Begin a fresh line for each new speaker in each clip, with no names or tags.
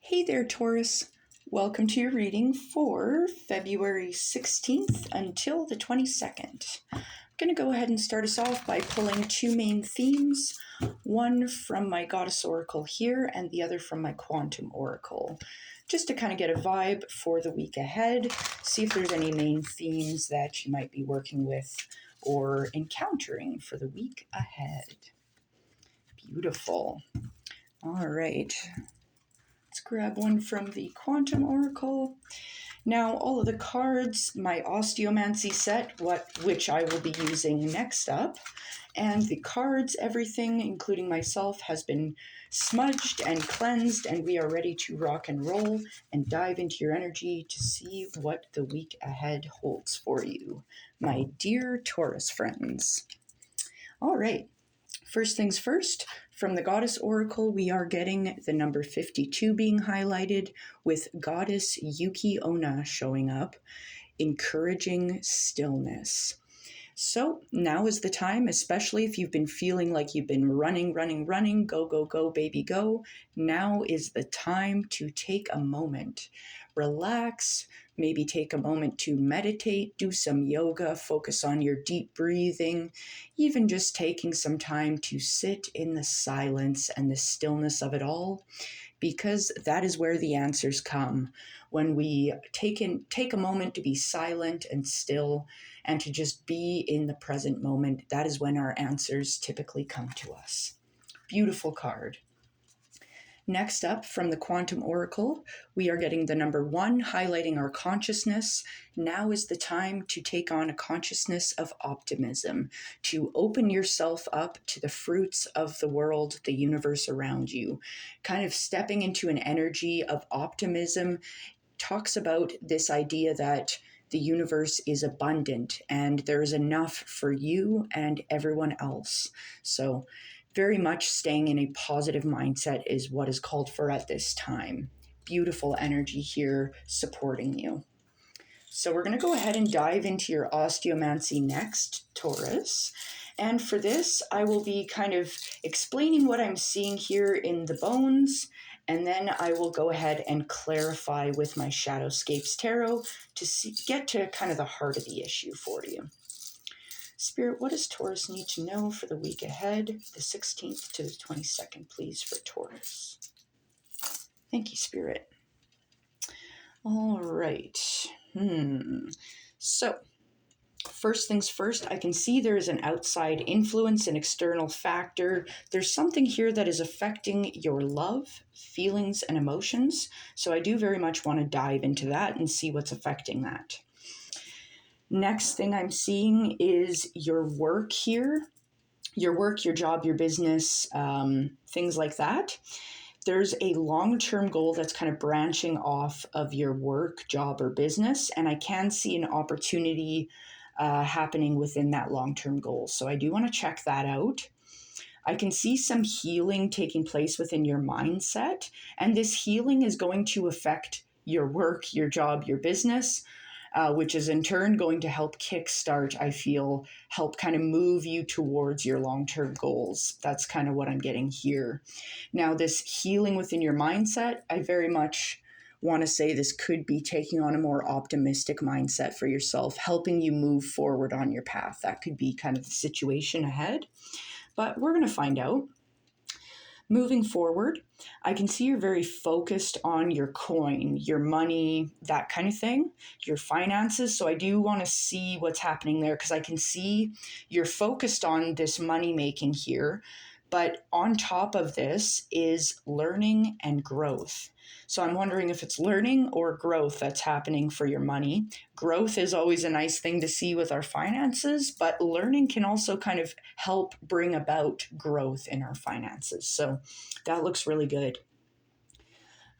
Hey there, Taurus. Welcome to your reading for February 16th until the 22nd. I'm going to go ahead and start us off by pulling two main themes, one from my Goddess Oracle here and the other from my Quantum Oracle, just to kind of get a vibe for the week ahead, see if there's any main themes that you might be working with or encountering for the week ahead. Beautiful. All right. Let's grab one from the Quantum Oracle. Now, all of the cards, my Osteomancy set, which I will be using next up, and the cards, everything, including myself, has been smudged and cleansed, and we are ready to rock and roll and dive into your energy to see what the week ahead holds for you, my dear Taurus friends. All right. First things first, from the Goddess Oracle, we are getting the number 52 being highlighted with Goddess Yuki Onna showing up, encouraging stillness. So now is the time, especially if you've been feeling like you've been running, go, go, go, baby, go. Now is the time to take a moment, relax, maybe take a moment to meditate, do some yoga, focus on your deep breathing, even just taking some time to sit in the silence and the stillness of it all, because that is where the answers come. When we take a moment to be silent and still and to just be in the present moment, that is when our answers typically come to us. Beautiful card. Next up, from the Quantum Oracle, we are getting the number 1, highlighting our consciousness. Now is the time to take on a consciousness of optimism, to open yourself up to the fruits of the world, the universe around you. Kind of stepping into an energy of optimism talks about this idea that the universe is abundant and there is enough for you and everyone else. So very much staying in a positive mindset is what is called for at this time. Beautiful energy here supporting you. So we're going to go ahead and dive into your Osteomancy next, Taurus. And for this, I will be kind of explaining what I'm seeing here in the bones, and then I will go ahead and clarify with my Shadowscapes Tarot to get to kind of the heart of the issue for you. Spirit, what does Taurus need to know for the week ahead, the 16th to the 22nd, please, for Taurus? Thank you, Spirit. All right. So, first things first, I can see there is an outside influence, an external factor. There's something here that is affecting your love, feelings, and emotions. So I do very much want to dive into that and see what's affecting that. Next thing I'm seeing is your work here. Your work, your job, your business, things like that. There's a long-term goal that's kind of branching off of your work, job, or business, and I can see an opportunity happening within that long-term goal. So I do want to check that out. I can see some healing taking place within your mindset, and this healing is going to affect your work, your job, your business, which is in turn going to help kickstart, I feel, help kind of move you towards your long-term goals. That's kind of what I'm getting here. Now, this healing within your mindset, I very much want to say this could be taking on a more optimistic mindset for yourself, helping you move forward on your path. That could be kind of the situation ahead, but we're going to find out. Moving forward, I can see you're very focused on your coin, your money, that kind of thing, your finances. So I do want to see what's happening there because I can see you're focused on this money making here. But on top of this is learning and growth. So I'm wondering if it's learning or growth that's happening for your money. Growth is always a nice thing to see with our finances, but learning can also kind of help bring about growth in our finances. So that looks really good.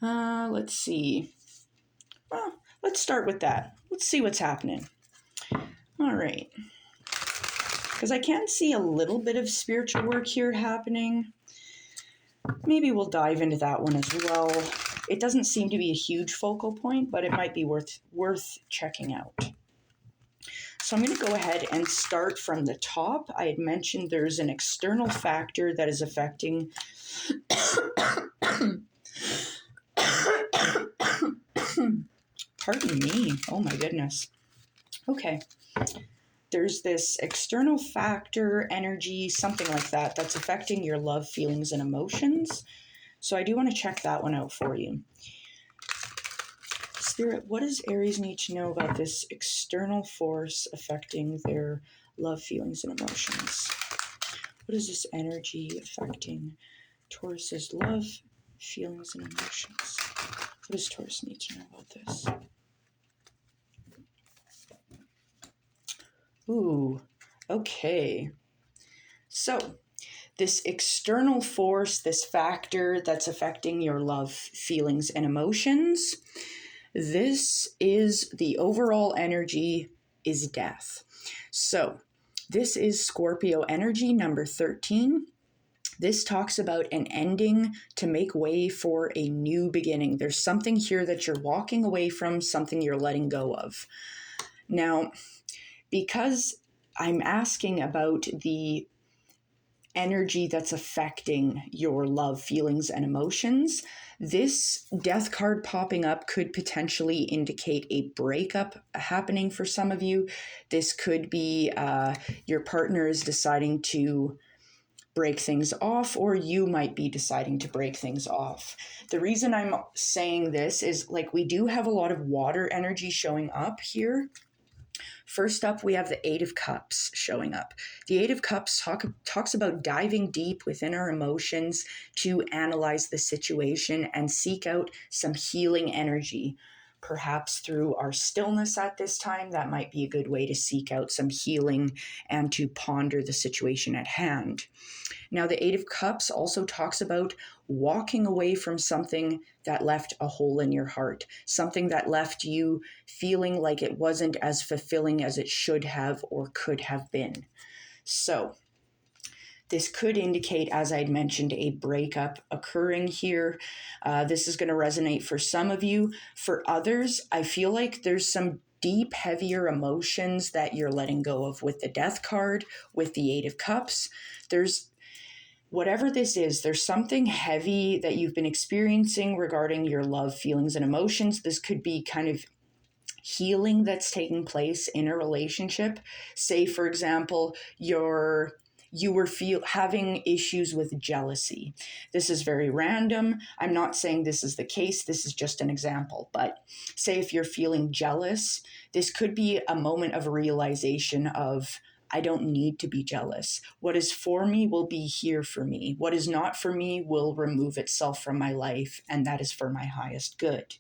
Let's see. Well, let's start with that. Let's see what's happening. All right. Because I can see a little bit of spiritual work here happening. Maybe we'll dive into that one as well. It doesn't seem to be a huge focal point, but it might be worth checking out. So I'm going to go ahead and start from the top. I had mentioned there's an external factor that is affecting Pardon me. Oh my goodness. Okay. There's this external factor, energy, something like that, that's affecting your love, feelings, and emotions. So I do want to check that one out for you. Spirit, what does Aries need to know about this external force affecting their love, feelings, and emotions? What is this energy affecting Taurus's love, feelings, and emotions? What does Taurus need to know about this? Ooh, okay. So, this external force, this factor that's affecting your love, feelings, and emotions, this is the overall energy is death. So, this is Scorpio energy number 13. This talks about an ending to make way for a new beginning. There's something here that you're walking away from, something you're letting go of. Now, because I'm asking about the energy that's affecting your love, feelings, and emotions, this death card popping up could potentially indicate a breakup happening for some of you. This could be your partner is deciding to break things off, or you might be deciding to break things off. The reason I'm saying this is, like, we do have a lot of water energy showing up here. First up, we have the Eight of Cups showing up. The Eight of Cups talks about diving deep within our emotions to analyze the situation and seek out some healing energy. Perhaps through our stillness at this time, that might be a good way to seek out some healing and to ponder the situation at hand. Now, the Eight of Cups also talks about walking away from something that left a hole in your heart, something that left you feeling like it wasn't as fulfilling as it should have or could have been. So, this could indicate, as I'd mentioned, a breakup occurring here. This is going to resonate for some of you. For others, I feel like there's some deep, heavier emotions that you're letting go of with the Death card, with the Eight of Cups. Whatever this is, there's something heavy that you've been experiencing regarding your love, feelings, and emotions. This could be kind of healing that's taking place in a relationship. Say, for example, you were having issues with jealousy. This is very random. I'm not saying this is the case. This is just an example. But say if you're feeling jealous, this could be a moment of realization of, I don't need to be jealous. What is for me will be here for me. What is not for me will remove itself from my life, and that is for my highest good.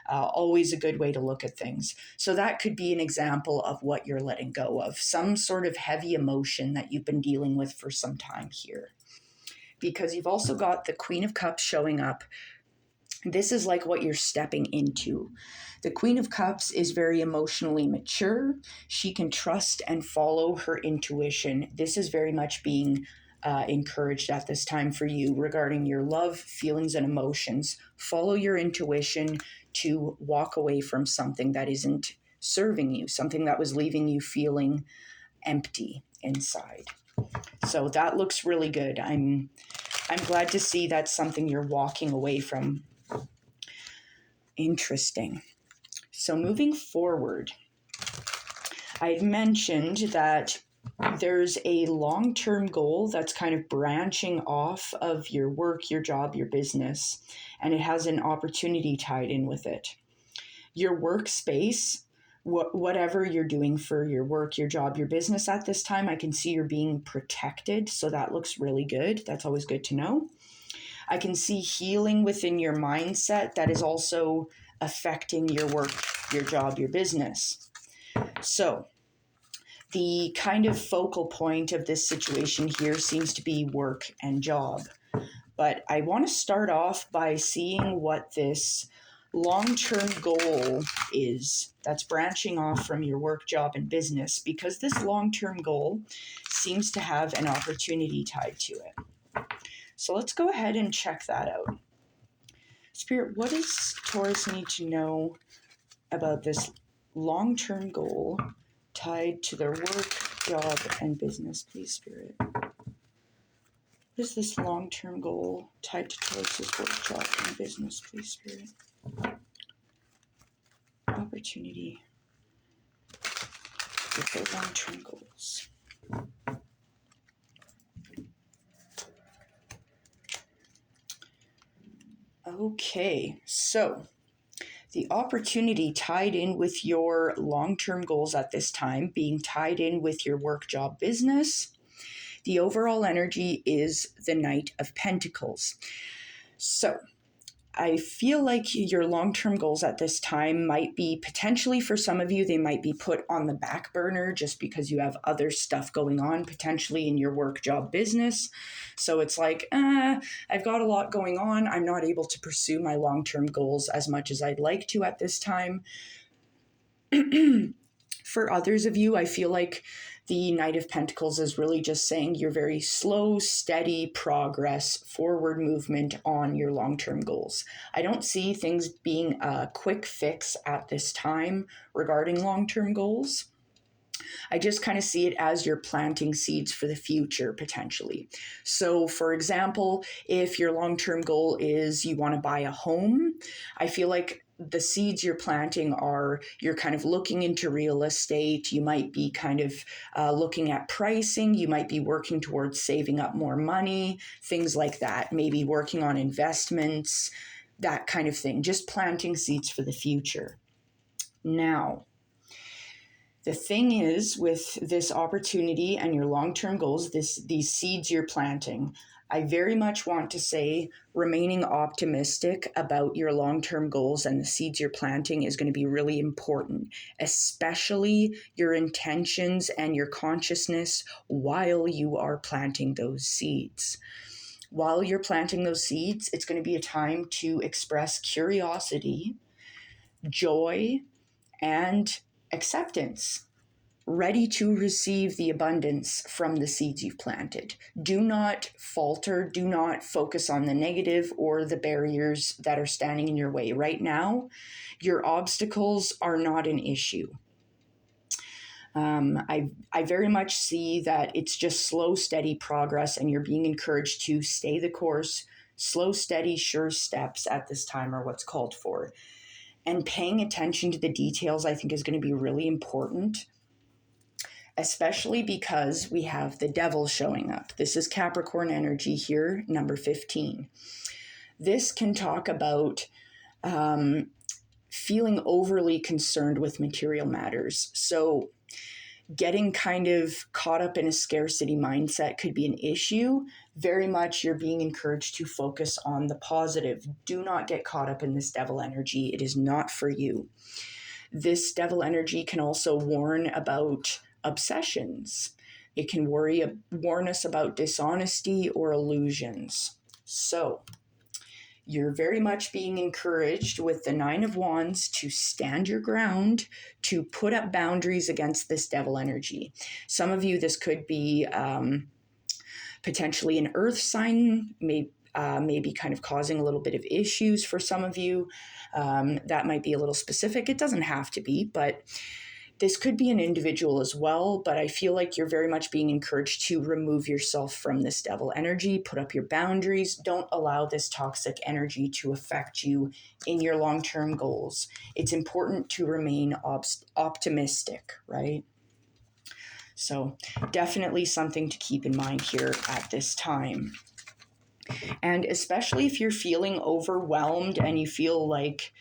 Always a good way to look at things. So that could be an example of what you're letting go of, some sort of heavy emotion that you've been dealing with for some time here. Because you've also got the Queen of Cups showing up. This is like what you're stepping into. The Queen of Cups is very emotionally mature. She can trust and follow her intuition. This is very much being encouraged at this time for you regarding your love, feelings, and emotions. Follow your intuition to walk away from something that isn't serving you, something that was leaving you feeling empty inside. So that looks really good. I'm glad to see that's something you're walking away from. Interesting. So moving forward, I'd mentioned that there's a long-term goal that's kind of branching off of your work, your job, your business, and it has an opportunity tied in with it. Your workspace, whatever you're doing for your work, your job, your business at this time, I can see you're being protected, so that looks really good. That's always good to know. I can see healing within your mindset that is also affecting your work, your job, your business. So the kind of focal point of this situation here seems to be work and job. But I want to start off by seeing what this long-term goal is that's branching off from your work, job, and business, because this long-term goal seems to have an opportunity tied to it. So let's go ahead and check that out. Spirit, what does Taurus need to know about this long-term goal tied to their work, job, and business, please, Spirit? What is this long-term goal tied to Taurus's work, job, and business, please, Spirit? opportunity with their long-term goals. Okay, so the opportunity tied in with your long-term goals at this time, being tied in with your work, job, business, the overall energy is the Knight of Pentacles. So I feel like your long-term goals at this time might be potentially, for some of you, they might be put on the back burner just because you have other stuff going on potentially in your work, job, business. So it's like, I've got a lot going on. I'm not able to pursue my long-term goals as much as I'd like to at this time. For others of you, I feel like the Knight of Pentacles is really just saying you're very slow, steady progress, forward movement on your long-term goals. I don't see things being a quick fix at this time regarding long-term goals. I just kind of see it as you're planting seeds for the future, potentially. So, for example, if your long-term goal is you want to buy a home, I feel like the seeds you're planting are, you're kind of looking into real estate. You might be kind of looking at pricing. You might be working towards saving up more money, things like that. Maybe working on investments, that kind of thing. Just planting seeds for the future. Now, the thing is, with this opportunity and your long-term goals, these seeds you're planting, I very much want to say remaining optimistic about your long-term goals and the seeds you're planting is going to be really important, especially your intentions and your consciousness while you are planting those seeds. While you're planting those seeds, it's going to be a time to express curiosity, joy, and acceptance, ready to receive the abundance from the seeds you've planted. Do not falter. Do not focus on the negative or the barriers that are standing in your way. Right now, your obstacles are not an issue. I very much see that it's just slow, steady progress, and you're being encouraged to stay the course. Slow, steady, sure steps at this time are what's called for. And paying attention to the details, I think, is going to be really important, especially because we have the devil showing up. This is Capricorn energy here, number 15. This can talk about feeling overly concerned with material matters. So getting kind of caught up in a scarcity mindset could be an issue. Very much you're being encouraged to focus on the positive. Do not get caught up in this devil energy. It is not for you. This devil energy can also warn about obsessions. It can warn us about dishonesty or illusions. So you're very much being encouraged with the Nine of Wands to stand your ground, to put up boundaries against this devil energy. Some of you, this could be potentially an earth sign, maybe kind of causing a little bit of issues for some of you. That might be a little specific. It doesn't have to be, but this could be an individual as well, but I feel like you're very much being encouraged to remove yourself from this devil energy, put up your boundaries. Don't allow this toxic energy to affect you in your long-term goals. It's important to remain optimistic, right? So definitely something to keep in mind here at this time. And especially if you're feeling overwhelmed and you feel like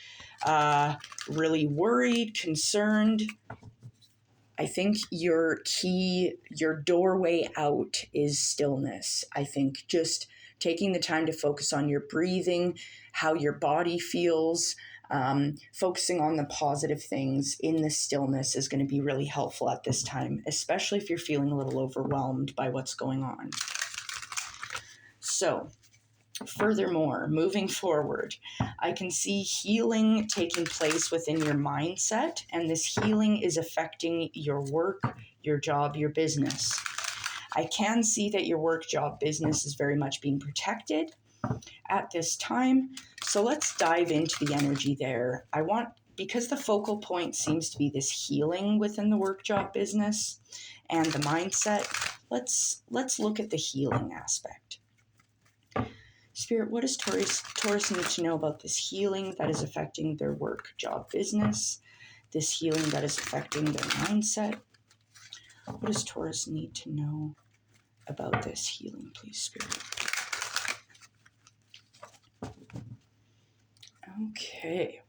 really worried, concerned, I think your doorway out is stillness. I think just taking the time to focus on your breathing, how your body feels, focusing on the positive things in the stillness is going to be really helpful at this time, especially if you're feeling a little overwhelmed by what's going on. So, furthermore, moving forward, I can see healing taking place within your mindset, and this healing is affecting your work, your job, your business. I can see that your work, job, business is very much being protected at this time. So let's dive into the energy there. Because the focal point seems to be this healing within the work, job, business and the mindset, let's look at the healing aspect. Spirit, what does Taurus need to know about this healing that is affecting their work, job, business? this healing that is affecting their mindset. What does Taurus need to know about this healing, please, Spirit? Okay.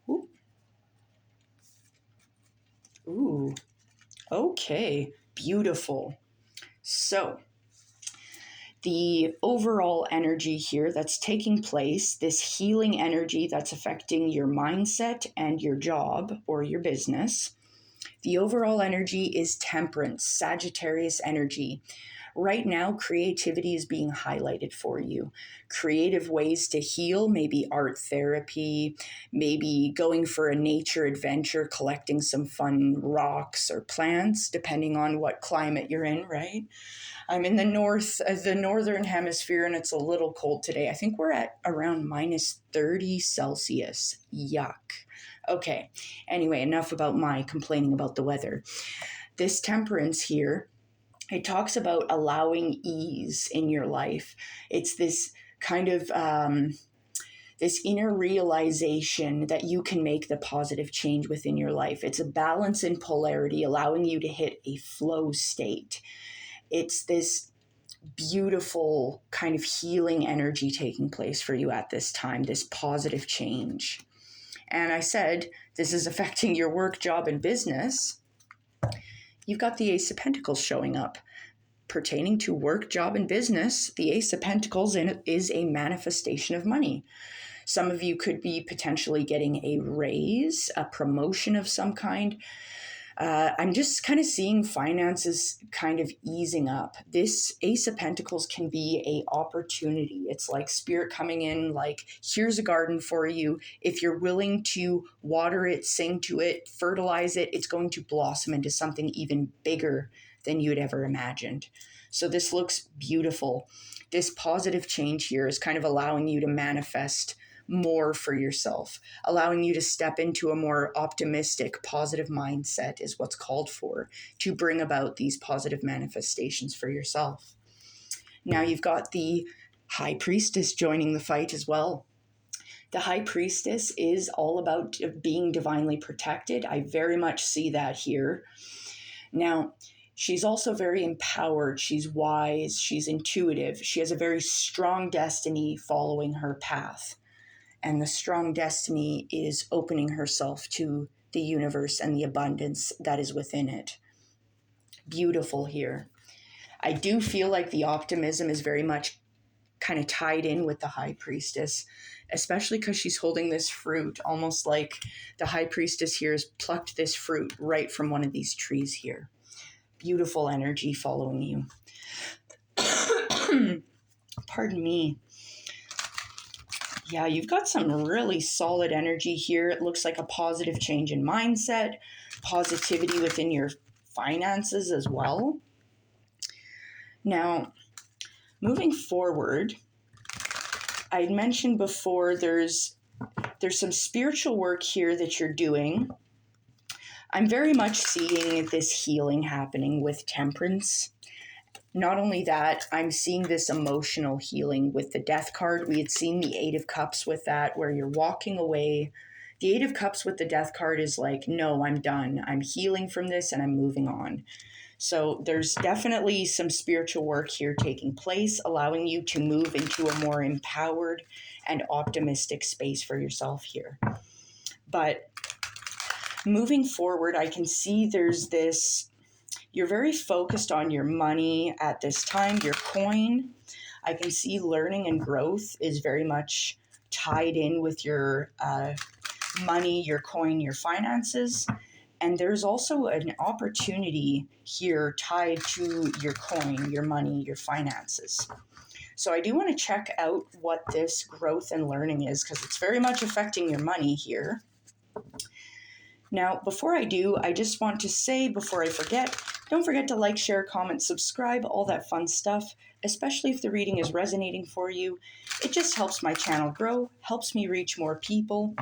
Ooh. Okay. Beautiful. So, the overall energy here that's taking place, this healing energy that's affecting your mindset and your job or your business, the overall energy is Temperance, Sagittarius energy. Right now, creativity is being highlighted for you. Creative ways to heal, maybe art therapy, maybe going for a nature adventure, collecting some fun rocks or plants, depending on what climate you're in, right? I'm in the northern hemisphere, and it's a little cold today. I think we're at around minus 30 Celsius. Yuck. Okay, anyway, enough about my complaining about the weather. This temperance here, it talks about allowing ease in your life. It's this kind of this inner realization that you can make the positive change within your life. It's a balance in polarity, allowing you to hit a flow state. It's this beautiful kind of healing energy taking place for you at this time, this positive change. And I said, this is affecting your work, job, and business. You've got the Ace of Pentacles showing up. Pertaining to work, job, and business, the Ace of Pentacles is a manifestation of money. Some of you could be potentially getting a raise, a promotion of some kind. I'm just kind of seeing finances kind of easing up. This Ace of Pentacles can be an opportunity. It's like Spirit coming in, like, here's a garden for you. If you're willing to water it, sing to it, fertilize it, it's going to blossom into something even bigger than you had ever imagined. So this looks beautiful. This positive change here is kind of allowing you to manifest more for yourself, allowing you to step into a more optimistic, positive mindset is what's called for to bring about these positive manifestations for yourself. Now you've got the High Priestess joining the fight as well. The High Priestess is all about being divinely protected. I very much see that here. Now, she's also very empowered. She's wise. She's intuitive. She has a very strong destiny following her path. And the strong destiny is opening herself to the universe and the abundance that is within it. Beautiful here. I do feel like the optimism is very much kind of tied in with the High Priestess, especially because she's holding this fruit, almost like the High Priestess here has plucked this fruit right from one of these trees here. Beautiful energy following you. Pardon me. Yeah, you've got some really solid energy here. It looks like a positive change in mindset, positivity within your finances as well. Now, moving forward, I mentioned before there's some spiritual work here that you're doing. I'm very much seeing this healing happening with Temperance. Not only that, I'm seeing this emotional healing with the Death card. We had seen the Eight of Cups with that, where you're walking away. The Eight of Cups with the Death card is like, no, I'm done. I'm healing from this and I'm moving on. So there's definitely some spiritual work here taking place, allowing you to move into a more empowered and optimistic space for yourself here. But moving forward, I can see there's this... You're very focused on your money at this time, your coin. I can see learning and growth is very much tied in with your money, your coin, your finances. And there's also an opportunity here tied to your coin, your money, your finances. So I do want to check out what this growth and learning is, because it's very much affecting your money here. Now, before I do, I just want to say, before I forget, don't forget to like, share, comment, subscribe, all that fun stuff, especially if the reading is resonating for you. It just helps my channel grow, helps me reach more people.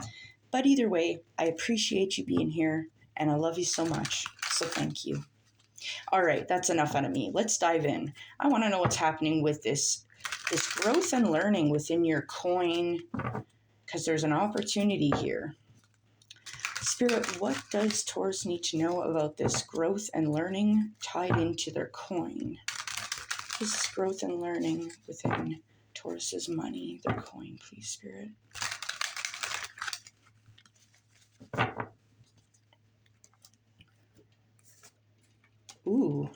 But either way, I appreciate you being here, and I love you so much. So thank you. All right, that's enough out of me. Let's dive in. I want to know what's happening with this growth and learning within your coin, because there's an opportunity here. Spirit, what does Taurus need to know about this growth and learning tied into their coin? This is growth and learning within Taurus's money, their coin, please, Spirit. Ooh,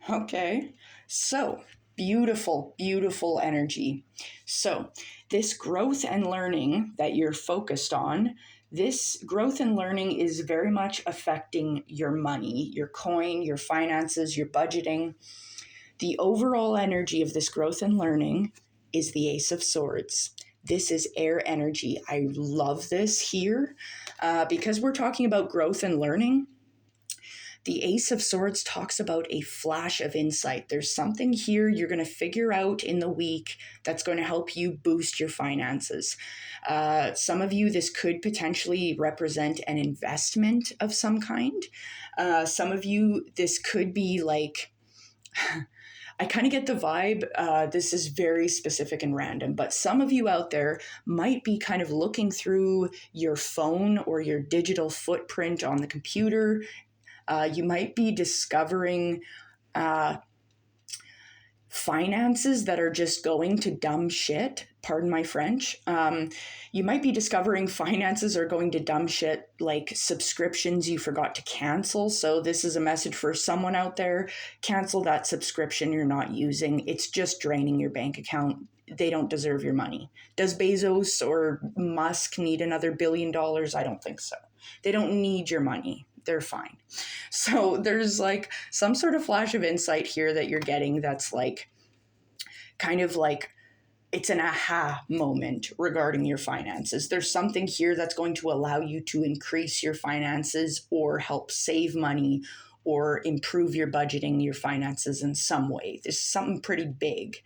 okay. So, beautiful, beautiful energy. So, this growth and learning that you're focused on, this growth and learning is very much affecting your money, your coin, your finances, your budgeting. The overall energy of this growth and learning is the Ace of Swords. This is air energy. I love this here because we're talking about growth and learning. The Ace of Swords talks about a flash of insight. There's something here you're going to figure out in the week that's going to help you boost your finances. Some of you, this could potentially represent an investment of some kind. Some of you, this could be like... I kind of get the vibe, this is very specific and random, but some of you out there might be kind of looking through your phone or your digital footprint on the computer. You might be discovering finances that are just going to dumb shit. Pardon my French. You might be discovering finances are going to dumb shit, like subscriptions you forgot to cancel. So this is a message for someone out there. Cancel that subscription you're not using. It's just draining your bank account. They don't deserve your money. Does Bezos or Musk need another $1 billion? I don't think so. They don't need your money. They're fine. So there's like some sort of flash of insight here that you're getting that's like kind of like it's an aha moment regarding your finances. There's something here that's going to allow you to increase your finances or help save money or improve your budgeting, your finances in some way. This is something pretty big,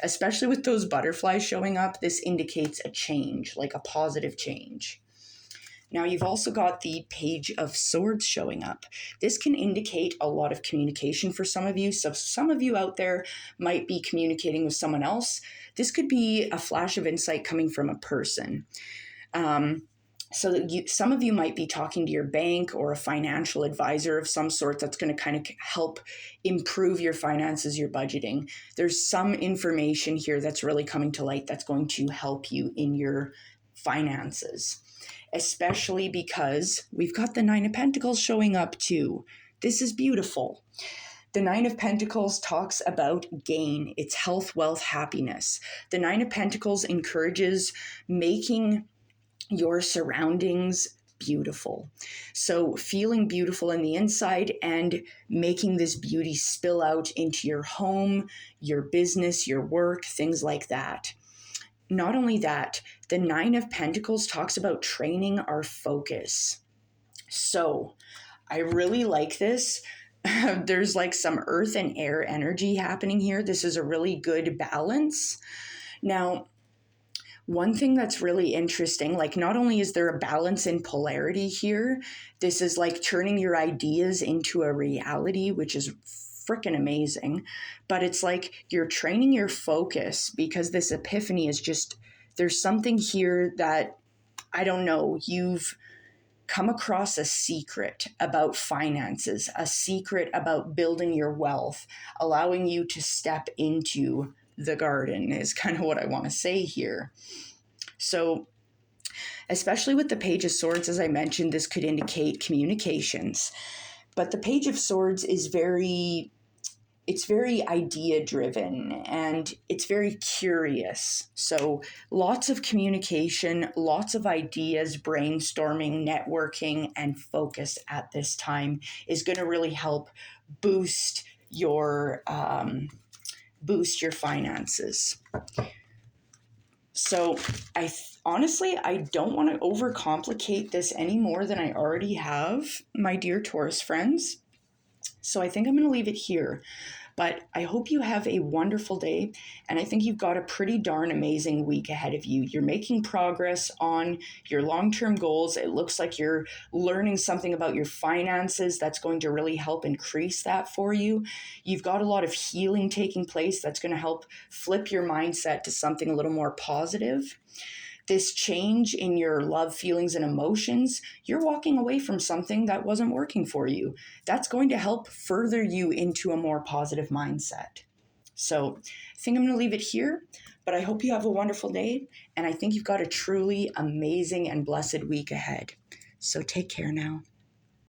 especially with those butterflies showing up. This indicates a change, like a positive change. Now, you've also got the Page of Swords showing up. This can indicate a lot of communication for some of you. So some of you out there might be communicating with someone else. This could be a flash of insight coming from a person. So that some of you might be talking to your bank or a financial advisor of some sort that's going to kind of help improve your finances, your budgeting. There's some information here that's really coming to light that's going to help you in your finances. Especially because we've got the Nine of Pentacles showing up too. This is beautiful. The Nine of Pentacles talks about gain. It's health, wealth, happiness. The Nine of Pentacles encourages making your surroundings beautiful. So feeling beautiful in the inside and making this beauty spill out into your home, your business, your work, things like that. Not only that, the Nine of Pentacles talks about training our focus. So I really like this. There's like some earth and air energy happening here. This is a really good balance. Now, one thing that's really interesting, like not only is there a balance in polarity here, this is like turning your ideas into a reality, which is freaking amazing, but it's like you're training your focus because this epiphany is just, there's something here that, I don't know, you've come across a secret about finances, a secret about building your wealth, allowing you to step into the garden is kind of what I want to say here. So especially with the Page of Swords, as I mentioned, this could indicate communications. But the Page of Swords is very idea driven and it's very curious. So lots of communication, lots of ideas, brainstorming, networking, and focus at this time is going to really help boost your finances. So honestly, I don't want to overcomplicate this any more than I already have, my dear Taurus friends. So I think I'm going to leave it here. But I hope you have a wonderful day, and I think you've got a pretty darn amazing week ahead of you. You're making progress on your long-term goals. It looks like you're learning something about your finances that's going to really help increase that for you. You've got a lot of healing taking place that's going to help flip your mindset to something a little more positive. this change in your love, feelings, and emotions, you're walking away from something that wasn't working for you. That's going to help further you into a more positive mindset. So I think I'm going to leave it here, but I hope you have a wonderful day, and I think you've got a truly amazing and blessed week ahead. So take care now.